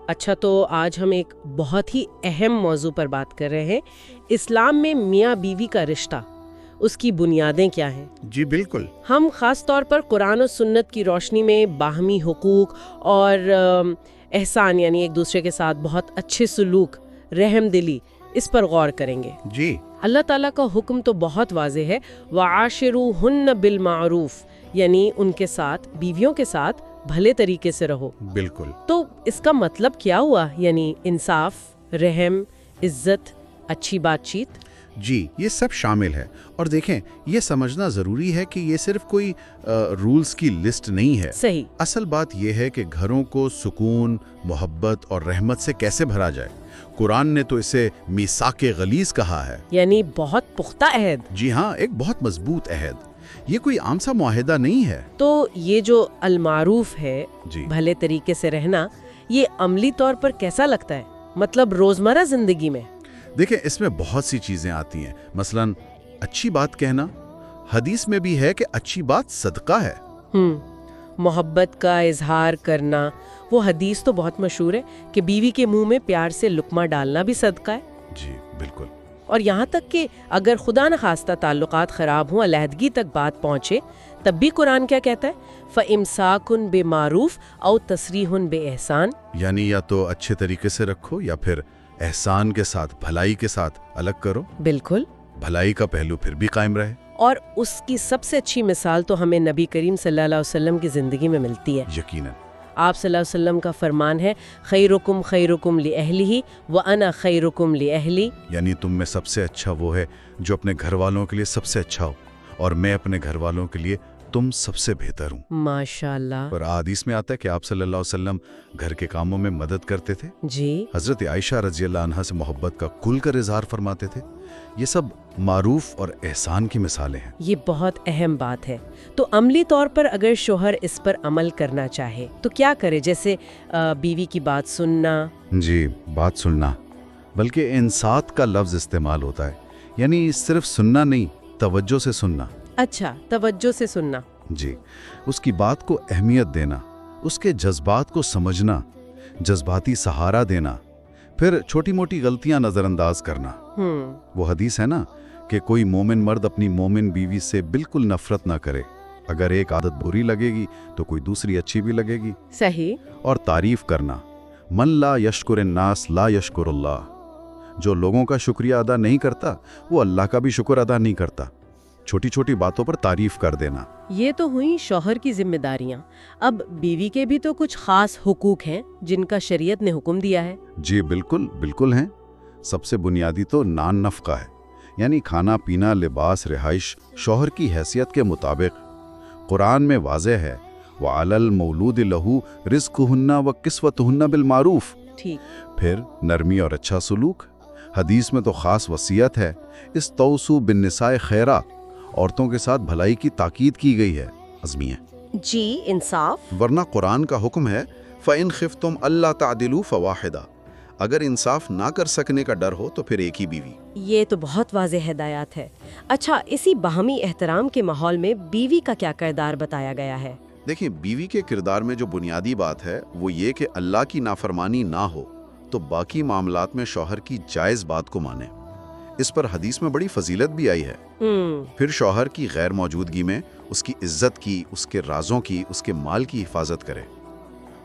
اچھا، تو آج ہم ایک بہت ہی اہم موضوع پر بات کر رہے ہیں، اسلام میں میاں بیوی کا رشتہ، اس کی بنیادیں کیا ہیں؟ جی بالکل۔ ہم خاص طور پر قرآن و سنت کی روشنی میں باہمی حقوق اور احسان، یعنی ایک دوسرے کے ساتھ بہت اچھے سلوک، رحم دلی، اس پر غور کریں گے۔ جی اللہ تعالیٰ کا حکم تو بہت واضح ہے، وَعَاشِرُوهُنَّ بِالْمَعْرُوفِ، یعنی ان کے ساتھ، بیویوں کے ساتھ بھلے طریقے سے رہو۔ بالکل۔ تو اس کا مطلب کیا ہوا؟ یعنی انصاف، رحم، عزت، اچھی بات چیت۔ جی یہ سب شامل ہے، اور دیکھیں یہ سمجھنا ضروری ہے کہ یہ صرف کوئی رولز کی لسٹ نہیں ہے۔ صحیح۔ اصل بات یہ ہے کہ گھروں کو سکون، محبت اور رحمت سے کیسے بھرا جائے۔ قرآن نے تو اسے میثاق غلیظ کہا ہے، یعنی بہت پختہ عہد۔ جی ہاں، ایک بہت مضبوط عہد۔ یہ کوئی عام سا معاہدہ نہیں ہے۔ تو یہ جو المعروف ہے، جی بھلے طریقے سے رہنا، یہ عملی طور پر کیسا لگتا ہے؟ مطلب روزمرہ زندگی میں؟ دیکھیں اس میں بہت سی چیزیں آتی ہیں، مثلا اچھی بات کہنا۔ حدیث میں بھی ہے کہ اچھی بات صدقہ ہے۔ محبت کا اظہار کرنا، وہ حدیث تو بہت مشہور ہے کہ بیوی کے منہ میں پیار سے لقمہ ڈالنا بھی صدقہ ہے۔ جی بالکل۔ اور یہاں تک کہ اگر خدا نخواستہ تعلقات خراب ہوں، علیحدگی تک بات پہنچے، تب بھی قرآن کیا کہتا ہے؟ فَإِمْسَاكٌ بِمَعْرُوفٍ أَوْ تَسْرِيحٌ بِإِحْسَانٍ، یعنی یا تو اچھے طریقے سے رکھو یا پھر احسان کے ساتھ، بھلائی کے ساتھ الگ کرو۔ بالکل۔ بھلائی کا پہلو پھر بھی قائم رہے۔ اور اس کی سب سے اچھی مثال تو ہمیں نبی کریم صلی اللہ علیہ وسلم کی زندگی میں ملتی ہے۔ یقیناً۔ آپ صلی اللہ علیہ وسلم کا فرمان ہے، خیرکم خیرکم لأہلہ وأنا خیرکم لأہلی، یعنی تم میں سب سے اچھا وہ ہے جو اپنے گھر والوں کے لیے سب سے اچھا ہو، اور میں اپنے گھر والوں کے لیے تم سب سے بہتر ہوں۔ ماشاءاللہ۔ اور حدیث میں آتا ہے کہ آپ صلی اللہ علیہ وسلم گھر کے کاموں میں مدد کرتے تھے۔ جی۔ حضرت عائشہ رضی اللہ عنہا سے محبت کا کھل کر اظہار فرماتے تھے۔ یہ سب معروف اور احسان کی مثالیں ہیں۔ یہ بہت اہم بات ہے۔ تو عملی طور پر اگر شوہر اس پر عمل کرنا چاہے تو کیا کرے؟ جیسے بیوی کی بات سننا۔ جی، بات سننا، بلکہ انصات کا لفظ استعمال ہوتا ہے، یعنی صرف سننا نہیں، توجہ سے سننا۔ اچھا، توجہ سے سننا۔ جی، اس کی بات کو اہمیت دینا، اس کے جذبات کو سمجھنا، جذباتی سہارا دینا، پھر چھوٹی موٹی غلطیاں نظر انداز کرنا۔ وہ حدیث ہے نا کہ کوئی مومن مرد اپنی مومن بیوی سے بالکل نفرت نہ کرے، اگر ایک عادت بری لگے گی تو کوئی دوسری اچھی بھی لگے گی۔ صحیح۔ اور تعریف کرنا، من لا یشکر الناس لا یشکر اللہ، جو لوگوں کا شکریہ ادا نہیں کرتا وہ اللہ کا بھی شکر ادا نہیں کرتا۔ چھوٹی چھوٹی باتوں پر تعریف کر دینا۔ یہ تو ہوئی شوہر کی ذمہ داریاں۔ اب بیوی کے بھی تو کچھ خاص حقوق ہیں جن کا شریعت نے حکم دیا ہے۔ جی بالکل، بالکل ہیں۔ سب سے بنیادی تو نان نفقہ ہے، یعنی کھانا پینا، لباس، رہائش شوہر کی حیثیت کے مطابق۔ قرآن میں واضح ہے، وَعَلَى الْمَوْلُودِ لَهُ رِزْقُهُنَّ وَكِسْوَتُهُنَّ بِالْمَعْرُوفِ۔ ٹھیک۔ پھر نرمی اور اچھا سلوک۔ حدیث میں تو خاص وصیت ہے، استوصوا بالنساء خیرا، عورتوں کے ساتھ بھلائی کی تاکید کی گئی ہے، عزمیہ۔ جی، انصاف۔ ورنہ قرآن کا حکم ہے فَإِنْ خِفْتُمْ أَلَّا تَعْدِلُوا فَوَاحِدَةً، اگر انصاف نہ کر سکنے کا ڈر ہو تو پھر ایک ہی بیوی۔ یہ تو بہت واضح ہدایات ہے۔ اچھا، اسی باہمی احترام کے ماحول میں بیوی کا کیا کردار بتایا گیا ہے؟ دیکھیں، بیوی کے کردار میں جو بنیادی بات ہے وہ یہ کہ اللہ کی نافرمانی نہ ہو تو باقی معاملات میں شوہر کی جائز بات کو مانے۔ اس پر حدیث میں بڑی فضیلت بھی آئی ہے۔ پھر شوہر کی غیر موجودگی میں اس کی عزت کی، اس کے رازوں کی، اس کے مال کی حفاظت کرے۔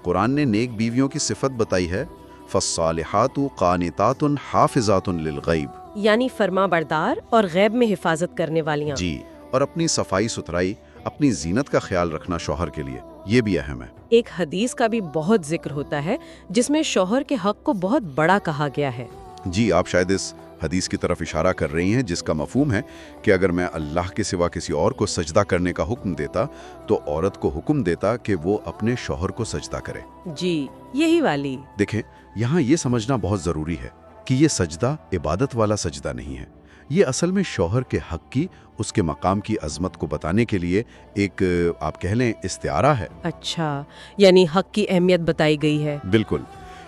قرآن نے نیک بیویوں کی صفت بتائی ہے، فَالصَّالِحَاتُ قَانِتَاتٌ حَافِظَاتٌ لِلْغَیْبِ، یعنی فرما بردار اور غیب میں حفاظت کرنے والیاں۔ جی، اور اپنی صفائی ستھرائی، اپنی زینت کا خیال رکھنا شوہر کے لیے یہ بھی اہم ہے۔ ایک حدیث کا بھی بہت ذکر ہوتا ہے جس میں شوہر کے حق کو بہت بڑا کہا گیا ہے۔ جی، آپ شاید اس حدیث کی طرف اشارہ کر رہی ہیں جس کا مفہوم ہے کہ اگر میں اللہ کے سوا کسی اور کو سجدہ کرنے کا حکم دیتا تو عورت کو حکم دیتا کہ وہ اپنے شوہر کو سجدہ کرے۔ جی، یہی والی۔ دیکھیں، یہاں یہ سمجھنا بہت ضروری ہے کہ یہ سجدہ عبادت والا سجدہ نہیں ہے، یہ اصل میں شوہر کے حق کی، اس کے مقام کی عظمت کو بتانے کے لیے ایک آپ کہہ لیں استعارہ ہے۔ اچھا، یعنی حق کی اہمیت بتائی گئی ہے۔ بالکل،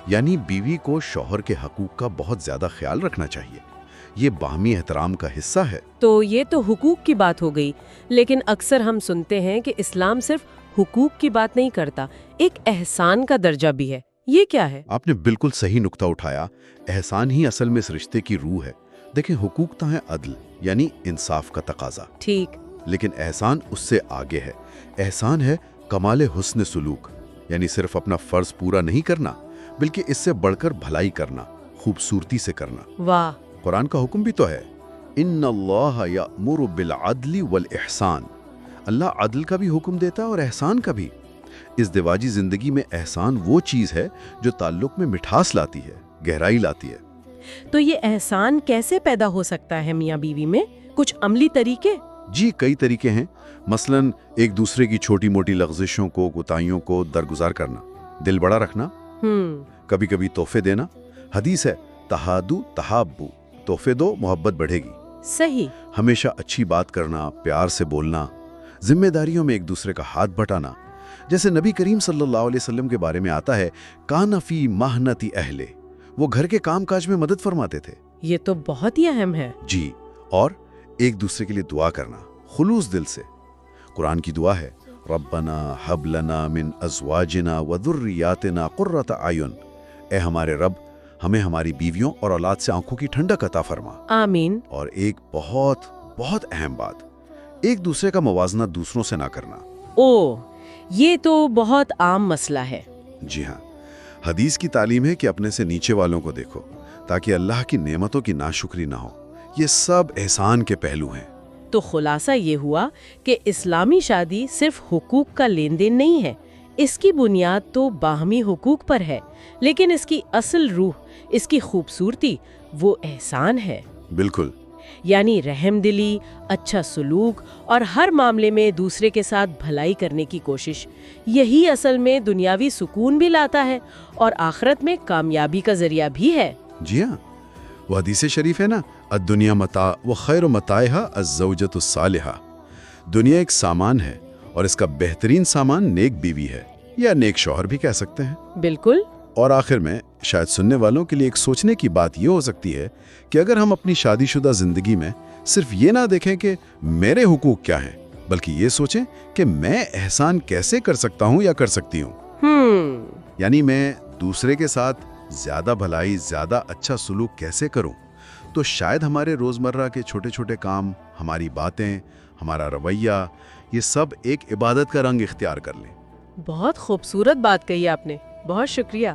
یعنی بیوی کو شوہر کے حقوق کا بہت زیادہ خیال رکھنا چاہیے، یہ باہمی احترام کا حصہ ہے۔ تو یہ تو حقوق کی بات ہو گئی، لیکن اکثر ہم سنتے ہیں کہ اسلام صرف حقوق کی بات نہیں کرتا، ایک احسان کا درجہ بھی ہے۔ یہ کیا ہے؟ آپ نے بالکل صحیح نقطہ اٹھایا. احسان ہی اصل میں اس رشتے کی روح ہے. دیکھیں حقوق تو ہیں عدل یعنی انصاف کا تقاضا، ٹھیک. لیکن احسان اس سے آگے ہے. احسان ہے کمال حسن سلوک، یعنی صرف اپنا فرض پورا نہیں کرنا بلکہ اس سے بڑھ کر بھلائی کرنا، خوبصورتی سے کرنا. واہ. قرآن کا حکم بھی تو ہے، ان اللہ یأمر بالعدل والاحسان. اللہ عدل کا بھی حکم دیتا ہے اور احسان کا بھی. اس دیواجی زندگی میں احسان وہ چیز ہے جو تعلق میں مٹھاس لاتی ہے، گہرائی لاتی ہے. تو یہ احسان کیسے پیدا ہو سکتا ہے میاں بیوی میں؟ کچھ عملی طریقے؟ جی کئی طریقے ہیں. مثلا ایک دوسرے کی چھوٹی موٹی لغزشوں کو، کوتاہیوں کو درگزار کرنا، دل بڑا رکھنا، کبھی کبھی تحفے دینا. حدیث ہے تہادو تحابو، تحفے دو محبت بڑھے گی. صحیح. ہمیشہ اچھی بات کرنا، پیار سے بولنا، ذمہ داریوں میں ایک دوسرے کا ہاتھ بٹانا. جیسے نبی کریم صلی اللہ علیہ وسلم کے بارے میں آتا ہے کان فی مہنتی اہلِ، وہ گھر کے کام کاج میں مدد فرماتے تھے. یہ تو بہت ہی اہم ہے. جی. اور ایک دوسرے کے لیے دعا کرنا خلوص دل سے. قرآن کی دعا ہے ربنا ہب لنا من ازواجنا وذریاتنا قرۃ اعین، اے ہمارے رب ہمیں ہماری بیویوں اور اولاد سے آنکھوں کی ٹھنڈک عطا فرما. آمین. اور ایک بہت بہت اہم بات، ایک دوسرے کا موازنہ دوسروں سے نہ کرنا. او، یہ تو بہت عام مسئلہ ہے. جی ہاں، حدیث کی تعلیم ہے کہ اپنے سے نیچے والوں کو دیکھو تاکہ اللہ کی نعمتوں کی ناشکری نہ ہو. یہ سب احسان کے پہلو ہیں. تو خلاصہ یہ ہوا کہ اسلامی شادی صرف حقوق کا لین دین نہیں ہے. اس کی بنیاد تو باہمی حقوق پر ہے، لیکن اس کی اصل روح، اس کی خوبصورتی وہ احسان ہے. بالکل. یعنی رحم دلی، اچھا سلوک اور ہر معاملے میں دوسرے کے ساتھ بھلائی کرنے کی کوشش. یہی اصل میں دنیاوی سکون بھی لاتا ہے اور آخرت میں کامیابی کا ذریعہ بھی ہے. جی ہاں، وہ حدیث شریف ہے نا، الدنیا متاع وخیر متاعها الزوجۃ الصالحہ. دنیا ایک سامان ہے اور اس کا بہترین سامان نیک بیوی ہے، یا نیک شوہر بھی کہہ سکتے ہیں. بالکل. اور آخر میں شاید سننے والوں کے لیے ایک سوچنے کی بات یہ ہو سکتی ہے کہ اگر ہم اپنی شادی شدہ زندگی میں صرف یہ نہ دیکھیں کہ میرے حقوق کیا ہیں، بلکہ یہ سوچیں کہ میں احسان کیسے کر سکتا ہوں یا کر سکتی ہوں. یعنی میں دوسرے کے ساتھ زیادہ بھلائی، زیادہ اچھا سلوک کیسے کروں، تو شاید ہمارے روزمرہ کے چھوٹے چھوٹے کام، ہماری باتیں، ہمارا رویہ، یہ سب ایک عبادت کا رنگ اختیار کر لیں. بہت خوبصورت بات کہی آپ نے. بہت شکریہ.